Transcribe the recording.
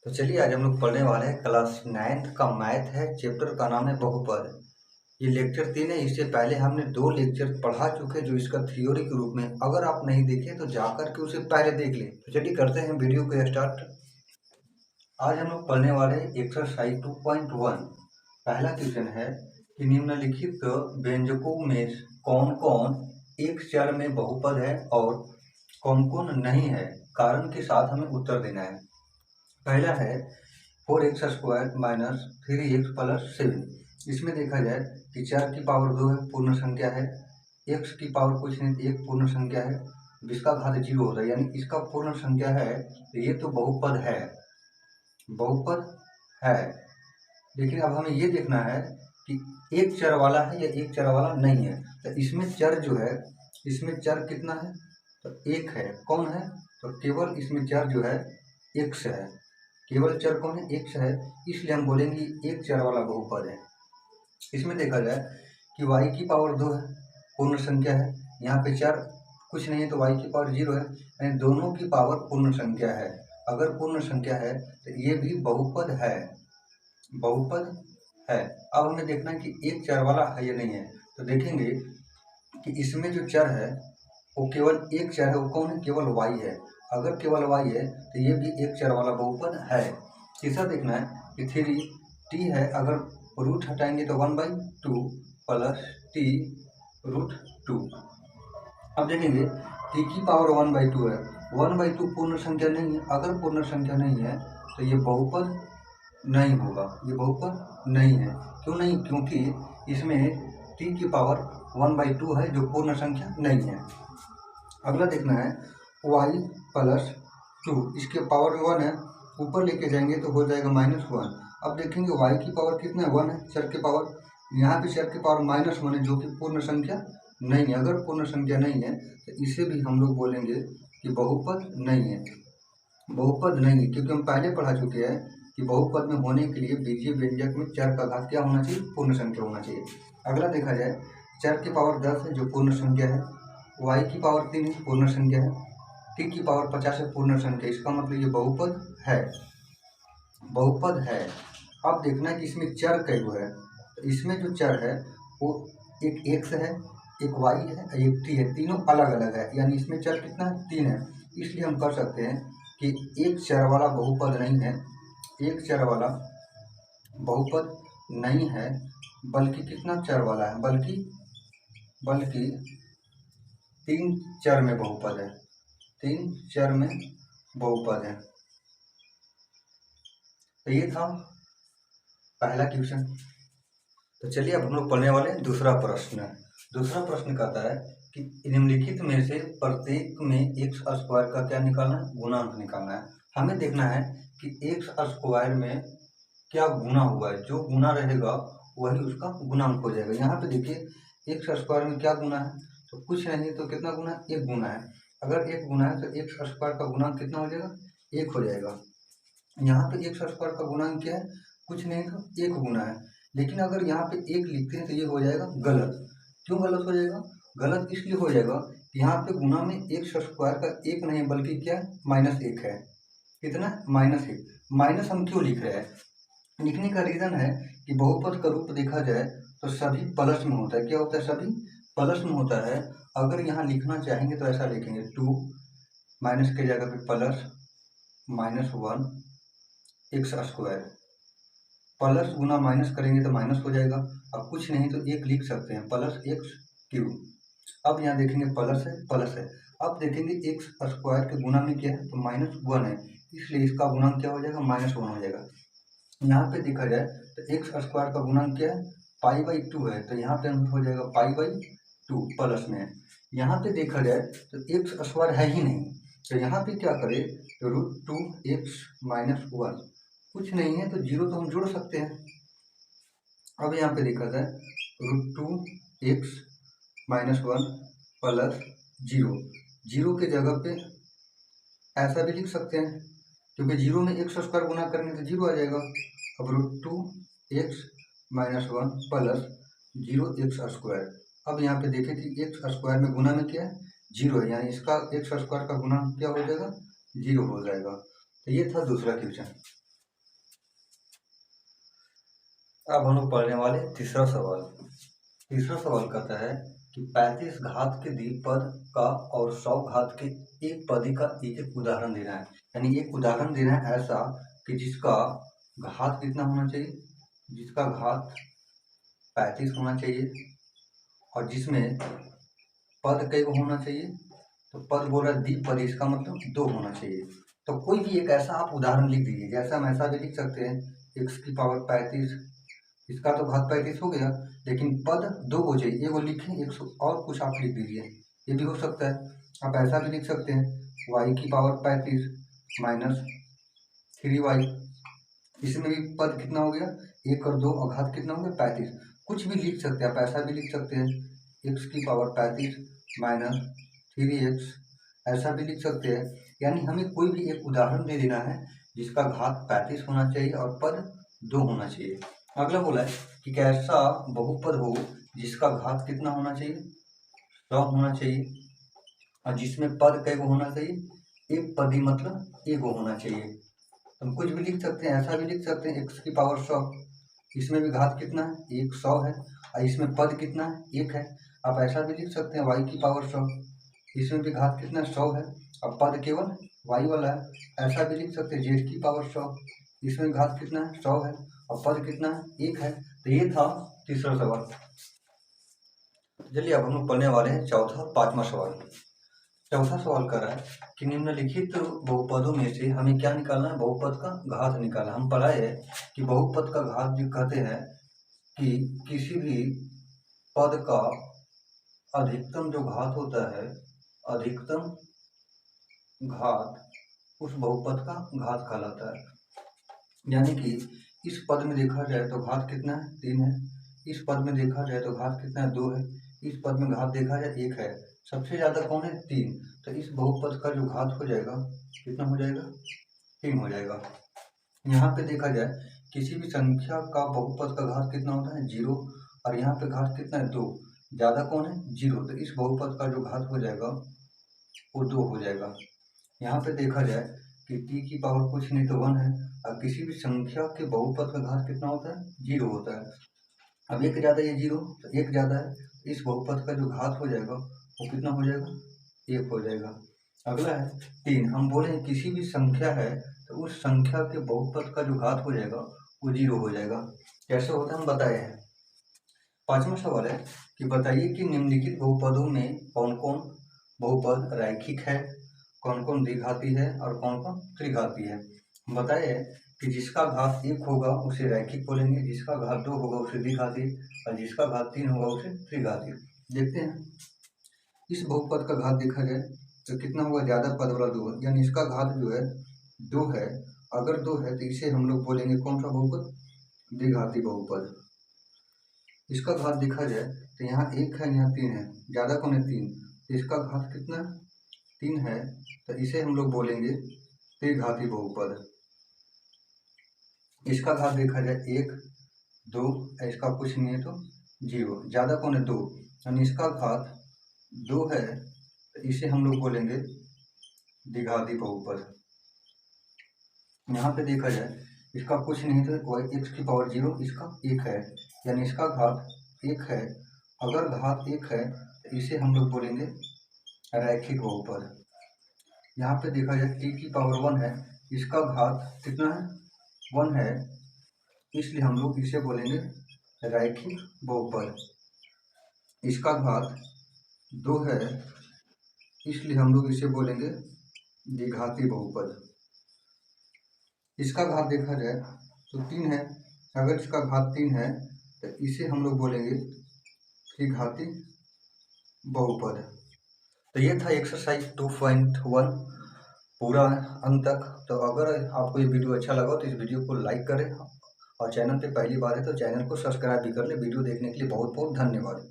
तो चलिए आज हम लोग पढ़ने वाले हैं क्लास 9th का मैथ है। चैप्टर का नाम है बहुपद। ये लेक्चर 3 है। इससे पहले हमने 2 लेक्चर पढ़ा चुके जो इसका थ्योरी के रूप में। अगर आप नहीं देखे तो जाकर के उसे पहले देख लें। तो चलिए करते हैं वीडियो को स्टार्ट। आज हम लोग पढ़ने वाले हैं एक्सरसाइज 2.1। पहला क्वेश्चन है कि निम्नलिखित व्यंजकों में कौन कौन एक चर में बहुपद है और कौन कौन नहीं है। कारण के साथ हमें उत्तर देना है। पहला है 4x² माइनस 3x प्लस 7। इसमें देखा जाए कि 4 की पावर 2 है, पूर्ण संख्या है। x की पावर कुछ नहीं, एक पूर्ण संख्या है। जिसका घात 0 होता है, यानी इसका पूर्ण संख्या है। तो ये तो बहुपद है, बहुपद है। लेकिन अब हमें ये देखना है कि एक चर वाला है या एक चर वाला नहीं है। तो इसमें चर जो है, इसमें चर कितना है? तो एक है। कौन है? तो केवल इसमें चर जो है x है। केवल चर कौन है? x है। इसलिए हम बोलेंगे एक चर वाला बहुपद है। इसमें देखा जाए कि y की पावर 2 है, पूर्ण संख्या है। यहाँ पे चर कुछ नहीं है तो y की पावर 0 है, यानी दोनों की पावर पूर्ण संख्या है। अगर पूर्ण संख्या है तो ये भी बहुपद है, बहुपद है। अब हमें देखना है कि एक चर वाला है या नहीं है। तो देखेंगे कि इसमें जो चर है वो केवल एक चर है। वो कौन है? केवल y है। अगर केवल y है तो ये भी एक चर वाला बहुपद है। तीसरा देखना है कि 3t है। अगर रूट हटाएंगे तो 1/2 प्लस t रूट 2। अब देखेंगे t की पावर 1/2 है। 1/2 पूर्ण संख्या नहीं है। अगर पूर्ण संख्या नहीं है तो ये बहुपद नहीं होगा, ये बहुपद नहीं है। क्यों नहीं? क्योंकि इसमें t की पावर 1/2 है जो पूर्ण संख्या नहीं है। अगला देखना है y प्लस 2, इसके पावर में 1 है, ऊपर लेके जाएंगे तो हो जाएगा -1। अब देखेंगे y की पावर कितना है? 1 है, चर की पावर। यहाँ पे चर की पावर -1 है जो कि पूर्ण संख्या नहीं है। अगर पूर्ण संख्या नहीं है तो इसे भी हम लोग बोलेंगे कि बहुपद नहीं है, बहुपद नहीं है। क्योंकि हम पहले पढ़ा चुके हैं कि बहुपद में होने के लिए बीजीय व्यंजक में चर का घात क्या होना चाहिए? पूर्ण संख्या होना चाहिए। अगला देखा जाए चर की पावर 10 है जो पूर्ण संख्या है। y की पावर 3 है, पूर्ण संख्या है। t की पावर 50 है, पूर्ण संख्या। इसका मतलब ये बहुपद है, बहुपद है। अब देखना है कि इसमें चर कई गो है। तो इसमें जो चर है वो एक x है, एक y है, एक t है। तीनों अलग अलग है, यानी इसमें चर कितना है? 3 है। इसलिए हम कर सकते हैं कि एक चर वाला बहुपद नहीं है, एक चर वाला बहुपद नहीं है, बल्कि कितना चर वाला है? बल्कि 3 चर में बहुपद है, 3 चर में बहुपद है। तो ये था पहला क्वेश्चन। तो चलिए अब हम लोग पढ़ने वाले हैं दूसरा प्रश्न। दूसरा प्रश्न कहता है कि निम्नलिखित में से प्रत्येक में x² का क्या निकालना है? गुणांक निकालना है। हमें देखना है कि x² में क्या गुना हुआ है। जो गुना रहेगा वही उसका गुणांक हो जाएगा। यहाँ पे देखिए x² में क्या गुना है? तो कुछ नहीं, तो कितना गुना है? एक गुना है। अगर एक गुना है तो x² का गुणांक कितना हो जाएगा? एक हो जाएगा। यहाँ पे x² का गुणांक क्या है? कुछ नहीं, तो एक गुना है। लेकिन अगर यहाँ पे एक लिखते हैं तो ये हो जाएगा गलत। क्यों गलत हो जाएगा? गलत इसलिए हो जाएगा कि यहाँ पे गुना में x² का एक नहीं बल्कि क्या है? -1 है। कितना? -1। माइनस हम क्यों लिख रहे हैं? लिखने का रीजन है कि बहुपद का रूप देखा जाए तो सभी प्लस में होता है। क्या होता है? सभी प्लस में होता है। अगर यहाँ लिखना चाहेंगे तो ऐसा लिखेंगे 2 माइनस के जगह पे प्लस -1 x²। प्लस गुना माइनस करेंगे तो माइनस हो जाएगा। अब कुछ नहीं तो एक लिख सकते हैं +x³। अब यहाँ देखेंगे प्लस है, प्लस है। अब देखेंगे x² के गुना में क्या है? तो -1 है, इसलिए इसका गुणांक क्या हो जाएगा? -1 हो जाएगा। यहाँ पे देखा जाए तो x² का गुणांक क्या है? π/2 है, तो यहाँ पे हो जाएगा π/2 प्लस में है। यहाँ पे देखा जाए तो x² है ही नहीं, तो यहाँ पे क्या करें? तो √2x - 1 कुछ नहीं है तो 0 तो हम जोड़ सकते हैं। अब यहाँ पे देखा जाए √2x - 1 प्लस 0, 0 के जगह पे ऐसा भी लिख सकते हैं क्योंकि 0 में x² गुना करेंगे तो 0 आ जाएगा। अब √2x - 1 प्लस 0x²। अब यहाँ पे देखें कि x² में गुना में क्या है? 0 है, यानी इसका x² का गुना क्या हो जाएगा? 0 हो जाएगा। तो ये था दूसरा क्वेश्चन। अब हम लोग पढ़ने वाले तीसरा सवाल। तीसरा सवाल कहता है कि 35 घात के द्विपद का और 100 घात के एक पदी का एक एक उदाहरण देना है। यानी एक उदाहरण देना है ऐसा कि जिसका घात कितना होना चाहिए, जिसका घात 35 होना चाहिए और जिसमें पद कई होना चाहिए। तो पद बोल रहा है द्विपद, इसका मतलब 2 होना चाहिए। तो कोई भी एक ऐसा आप उदाहरण लिख दीजिए, जैसा हम ऐसा भी लिख सकते हैं x की पावर 35, इसका तो घात 35 हो गया, लेकिन पद 2 हो चाहिए, ये वो लिखें 100 और कुछ आप लिख दीजिए, ये भी हो सकता है। आप ऐसा भी लिख सकते हैं y की पावर 35 माइनस 3y, इसमें भी पद कितना हो गया 1 और 2 और घात कितना हो गया 35। कुछ भी लिख सकते हैं आप, ऐसा भी लिख सकते हैं x की पावर 35 माइनस 3x, ऐसा भी लिख सकते हैं। यानी हमें कोई भी एक उदाहरण दे देना है जिसका घात 35 होना चाहिए और पद 2 होना चाहिए। अगला बोला है कि कैसा बहुपद हो जिसका घात कितना होना चाहिए 100 होना चाहिए और जिसमें पद कई होना चाहिए एक पदी, मतलब एक होना चाहिए। हम कुछ भी लिख सकते हैं, ऐसा भी लिख सकते हैं x की पावर 100, इसमें भी घात कितना है 100 है और इसमें पद कितना है 1 है। आप ऐसा भी लिख सकते हैं y की पावर 100, इसमें भी घात कितना 100 है और पद केवल y वाला है। ऐसा भी लिख सकते हैं z की पावर 100, इसमें घात कितना है 100 है और पद कितना 1 है। तो ये था तीसरा सवाल। चलिए अब हम लोग पढ़ने वाले हैं चौथा और पांचवा सवाल। चौथा सवाल कर रहा है कि निम्नलिखित बहुपदों में से हमें क्या निकालना है, बहुपद का घात निकालना। हम पढ़ाए है कि बहुपद का घात जो कहते हैं कि किसी भी पद का अधिकतम जो घात होता है, अधिकतम घात उस बहुपद का घात कहलाता है। यानी कि इस पद में देखा जाए तो घात कितना है 3 है, इस पद में देखा जाए तो घात कितना है 2 है, इस पद में घात देखा जाए 1 है, सबसे ज़्यादा कौन है 3। तो इस बहुपद का जो घात हो जाएगा कितना हो जाएगा 3 हो जाएगा। यहाँ पे देखा जाए किसी भी संख्या का बहुपद का घात कितना होता है 0 और यहाँ पे घात कितना है 2, ज़्यादा कौन है 0। तो इस बहुपद का जो घात हो जाएगा वो 2 हो जाएगा। यहाँ पे देखा जाए कि t की पावर कुछ नहीं तो 1 है और किसी भी संख्या के बहुपद का घात कितना होता है 0 होता है। अब एक ज़्यादा ये 0 तो एक ज़्यादा है, इस बहुपद का जो घात हो जाएगा वो कितना हो जाएगा 1 हो जाएगा। अगला है 3, हम बोले किसी भी संख्या है तो उस संख्या के बहुपद का जो घात हो जाएगा वो 0 हो जाएगा। कैसे होता है हम बताए हैं। पांचवा सवाल है कि बताइए कि निम्नलिखित बहुपदों में कौन कौन बहुपद रैखिक है, कौन कौन द्विघाती है और कौन कौन त्रिघाती है। बताए कि जिसका घात 1 होगा उसे रैखिक बोलेंगे, जिसका घात 2 होगा उसे द्विघाती और जिसका घात 3 होगा उसे त्रिघाती। देखते हैं इस बहुपद का घात देखा जाए तो कितना होगा, ज़्यादा पद वाला 2, यानी इसका घात जो है 2 है। अगर 2 है तो इसे हम लोग बोलेंगे कौन सा बहुपद, द्विघाती बहुपद। इसका घात देखा जाए तो यहाँ 1 है यहाँ 3 है, ज़्यादा कौन है 3, तो इसका घात कितना 3 है, तो इसे हम लोग बोलेंगे त्रिघाती बहुपद। इसका घात देखा जाए 1 2, इसका कुछ नहीं है तो 0, ज़्यादा कौन है 2, यानी इसका घात 2 है तो इसे हम लोग बोलेंगे द्विघाती बहुपद। यहाँ पे देखा जाए इसका कुछ नहीं तो x की पावर 0, इसका 1 है, यानी इसका घात 1 है। अगर घात 1 है तो इसे हम लोग बोलेंगे रैखिक बहुपद। यहाँ पे देखा जाए t की पावर 1 है, इसका घात कितना है 1 है, इसलिए हम लोग इसे बोलेंगे रैखिक बहुपद। इसका घात 2 है, इसलिए हम लोग इसे बोलेंगे द्विघाती बहुपद। इसका घात देखा जाए तो 3 है, अगर इसका घात 3 है तो इसे हम लोग बोलेंगे त्रिघाती बहुपद। तो ये था एक्सरसाइज 2.1 पूरा अंत तक। तो अगर आपको ये वीडियो अच्छा लगा तो इस वीडियो को लाइक करें और चैनल पे पहली बार है तो चैनल को सब्सक्राइब भी कर ले। वीडियो देखने के लिए बहुत बहुत धन्यवाद।